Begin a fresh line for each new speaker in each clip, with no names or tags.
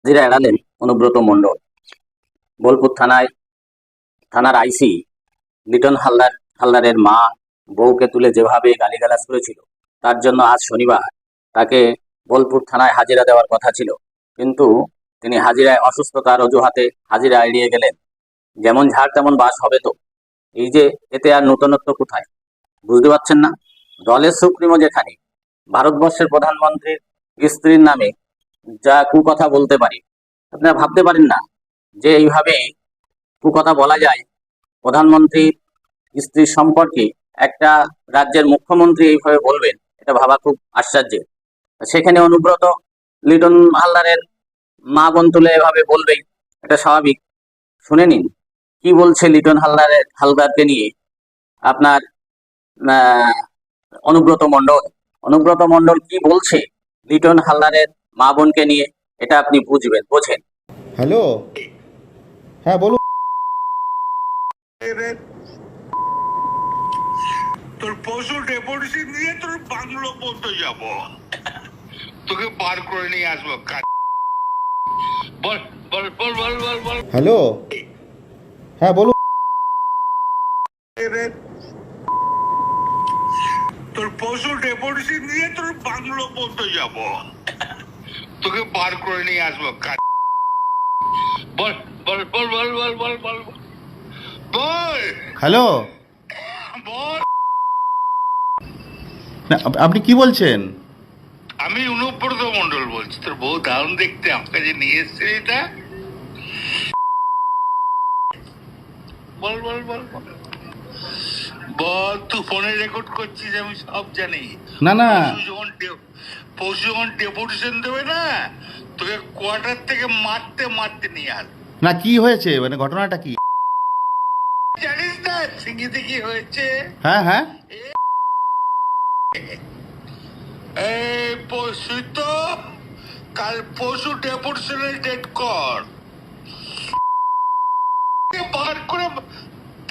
হাজিরা এড়ালেন অনুব্রত মণ্ডল। বোলপুর থানার আইসি লিটন হালদারের মা বউকে তুলে যেভাবে গালিগালাজ করেছিল, তার জন্য আজ শনিবার তাকে বোলপুর থানায় হাজিরা দেওয়ার কথা ছিল, কিন্তু তিনি হাজিরায় অসুস্থতার অজুহাতে হাজিরা এড়িয়ে গেলেন। যেমন ঝাড় তেমন বাস হবে তো। এই যে, এতে আর নতুনত্ব কোথায় বুঝতে পারছেন না? দলের সুপ্রিমো যেখানে ভারতবর্ষের প্রধানমন্ত্রীর স্ত্রীর নামে যা কুকথা বলতে পারি, আপনারা ভাবতে পারেন না যে এইভাবে কুকথা বলা যায় প্রধানমন্ত্রীর স্ত্রীর সম্পর্কে। একটা রাজ্যের মুখ্যমন্ত্রী এইভাবে বলবেন, এটা ভাবা খুব আশ্চর্যের। সেখানে অনুব্রত লিটন হালদারের মা বোন তুলে এভাবে বলবেই, এটা স্বাভাবিক। শুনে নিন কি বলছে লিটন হালদারকে নিয়ে আপনার অনুব্রত মণ্ডল কি বলছে লিটন হালদারের মা বোনকে নিয়ে, এটা আপনি বোঝেন।
হ্যালো, হ্যাঁ বলুন।
তোর পশু ডেপুটেশন দিয়ে তোর বাংলো পর্যন্ত যাব, তোকে বার করে নিয়ে আসবো। বল বল বল বল বল বল।
হ্যালো, হ্যাঁ বলুন।
তোর পশু ডেপুটেশন দিয়ে তোর বাংলো পর্যন্ত যাব, তোকে বার করে নিয়ে আসবো। বল বল বল বল বল বল বল বল।
হ্যালো,
বল।
না আপনি কি বলছেন?
আমি অনুব্রত মণ্ডল বলছি। তোর বউ দারুণ দেখতে, আমার কাছে নিয়ে এসছে এটা। বল বল বল বল বল। তুই ফোনে রেকর্ড করছিস, আমি সব জানি।
না না,
পশু যখন ডেপুটেশন দেবে না, তোকে কোয়ার্টার থেকে মারতে মারতে নিয়ে আস।
না কি হয়েছে, মানে ঘটনাটা কি?
জানিস না সিঙ্গিতে কি হয়েছে?
হ্যাঁ হ্যাঁ,
এই পশু তো কাল পশু ডেপুটেশনের ডেট কর, বার করে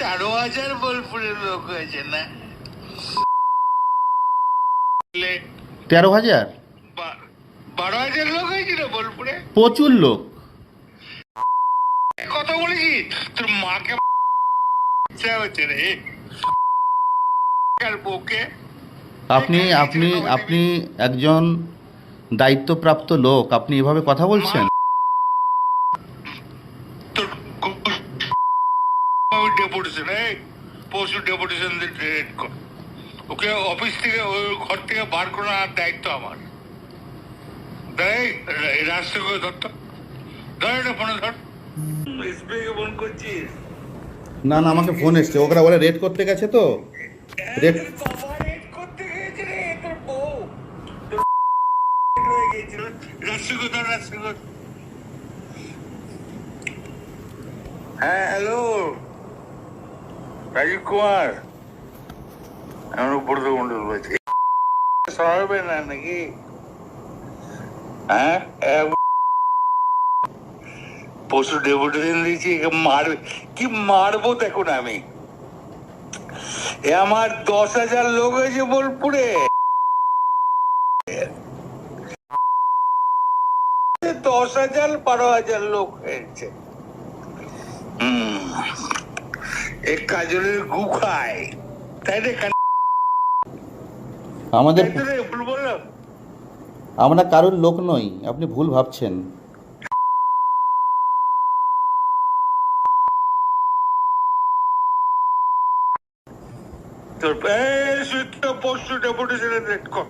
13,000 বোলপুরের লোক হয়েছে না?
13,000?
12,000 লোক হয়েছিল বোলপুরে।
প্রচুর লোক।
কথা বলেছি তোর মাকে হচ্ছে রে বউকে।
আপনি আপনি আপনি একজন দায়িত্বপ্রাপ্ত লোক, আপনি এভাবে কথা বলছেন?
তোর ডেপুটেশন, পশু ডেপুটেশন রেড কর, ওকে অফিস থেকে ওই ঘর থেকে বার করার দায়িত্ব আমার। রাস্তা করে ধরতো, ধর এটা ফোনে ধর। ফোন করছিস?
না না, আমাকে ফোন এসছে, ওরা বলে রেড করতে গেছে তো। রেড
করতে গেছে রে তোর বউ। হয়ে গেছিল। রাস্তা করে ধর, রাস্তা কর। হ্যাঁ হ্যালো, রাজীব কুমার। আমার উপর তো মন্ডল বলছি। সরাবে না নাকি? হ্যাঁ, পশু ডেপুটেশন দিয়েছি, মারবে কি মারবো দেখুন আমি। আমার 10,000 লোক হয়েছে বোলপুরে। 10,000 12,000 লোক হয়েছে। এক কাজলের গু খায়, তাই রে?
আমাদের,
ভুল বললাম?
আমরা কারোর লোক নই, আপনি ভুল ভাবছেন।
তোর পশু ডেপুটেশনের রেট কর,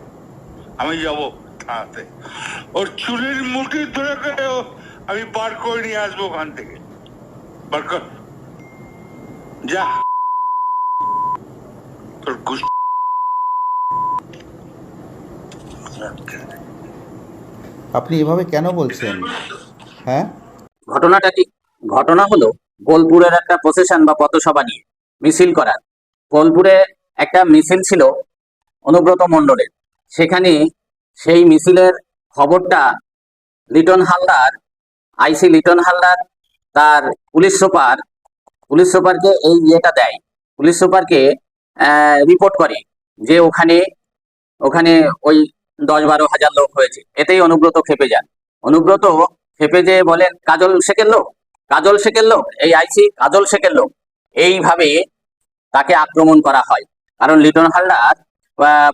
আমি যাবো থানাতে। ওর চুলের মুঠি ধরে করে আমি বার করে নিয়ে আসবো ওখান থেকে। বার কর, যা। তোর
আপনি এভাবে কেন বলছেন? হ্যাঁ,
ঘটনাটা কি? ঘটনা হলো বোলপুরের একটা প্রসেশন বা পথসভা নিয়ে মিছিল করার। বোলপুরে একটা মিছিল ছিল অনুব্রত মণ্ডলের। সেখানে সেই মিছিলের খবরটা লিটন হালদার, আইসি লিটন হালদার তার পুলিশ সুপারকে এই ইয়েটা দেয়। পুলিশ সুপারকে রিপোর্ট করে যে ওখানে ওখানে ওই 10-12 হাজার লোক হয়েছে। এতেই অনুব্রত ক্ষেপে যান। অনুব্রত খেপে যে বলেন কাজল শেখের লোক, কাজল শেখের লোক, এই আইসি কাজল শেখের লোক, এইভাবে তাকে আক্রমণ করা হয়। কারণ লিটন হালদার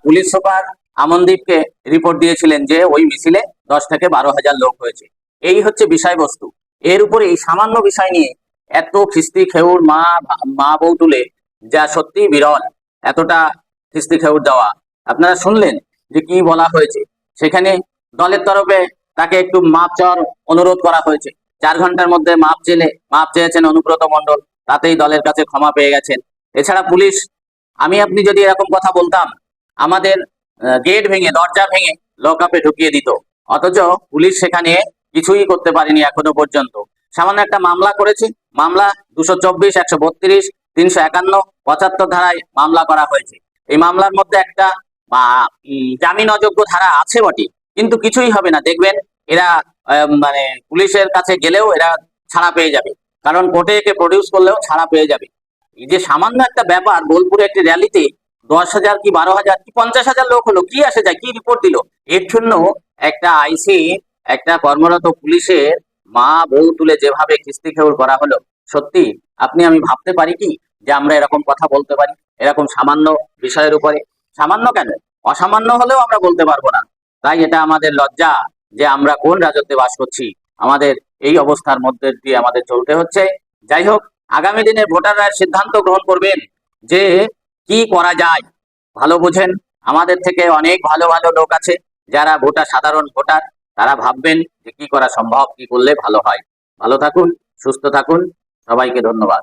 পুলিশ সুপার আমনদীপকে রিপোর্ট দিয়েছিলেন যে ওই মিছিলে 10 থেকে 12,000 লোক হয়েছে। এই হচ্ছে বিষয়বস্তু। এর উপরে এই সামান্য বিষয় নিয়ে এত খিস্তি খেউর মা বউ তুলে, যা সত্যি বিরল। এতটা খিস্তি খেউর দেওয়া আপনারা শুনলেন যে কি বলা হয়েছে। সেখানে দলের তরফে তাকে একটু মাপ চাওয়ার অনুরোধ করা হয়েছে। 4 ঘন্টার মধ্যে মাপ চেয়েছেন অনুব্রত মণ্ডল, তাতেই দলের কাছে ক্ষমা পেয়ে গেছেন। এছাড়া পুলিশ, আপনি যদি এরকম কথা বলতাম, আমাদের গেট ভেঙে, দরজা ভেঙে লকআপে ঢুকিয়ে দিত। অথচ পুলিশ সেখানে কিছুই করতে পারেনি এখনো পর্যন্ত। সামান্য একটা মামলা করেছে, মামলা 224, 132, 351, 75 ধারায় মামলা করা হয়েছে। এই মামলার মধ্যে একটা জামিন অযোগ্য ধারা আছে বটে, কিন্তু কিছুই হবে না। দেখবেন এরা মানে পুলিশের কাছে গেলেও এরা ছাড়া পেয়ে যাবে, কারণ কোর্টে একে প্রডিউস করলেও ছাড়া পেয়ে যাবে। এই যে সামান্য একটা ব্যাপার, বোলপুরে একটি র্যালিতে 10,000 কি 12,000 কি 50,000 লোক হলো, কি আসে যায়, কি রিপোর্ট দিল? এর জন্য একটা আইসি, একটা কর্মরত পুলিশের মা বউ তুলে যেভাবে খিস্তি খেউর করা হলো, সত্যি আমি ভাবতে পারি কি যে আমরা এরকম কথা বলতে পারি এরকম সামান্য বিষয়ের উপরে? সামান্য কেন, অসামান্য হলেও আমরা বলতে পারবো না। তাই এটা আমাদের লজ্জা যে আমরা কোন রাজত্বে বাস করছি, আমাদের এই অবস্থার মধ্যে দিয়ে আমাদের চলতে হচ্ছে। যাই হোক, আগামী দিনে ভোটাররা সিদ্ধান্ত গ্রহণ করবেন যে কি করা যায়। ভালো বোঝেন, আমাদের থেকে অনেক ভালো ভালো লোক আছে যারা সাধারণ ভোটার, তারা ভাববেন যে কি করা সম্ভব, কি করলে ভালো হয়। ভালো থাকুন, সুস্থ থাকুন, সবাইকে ধন্যবাদ।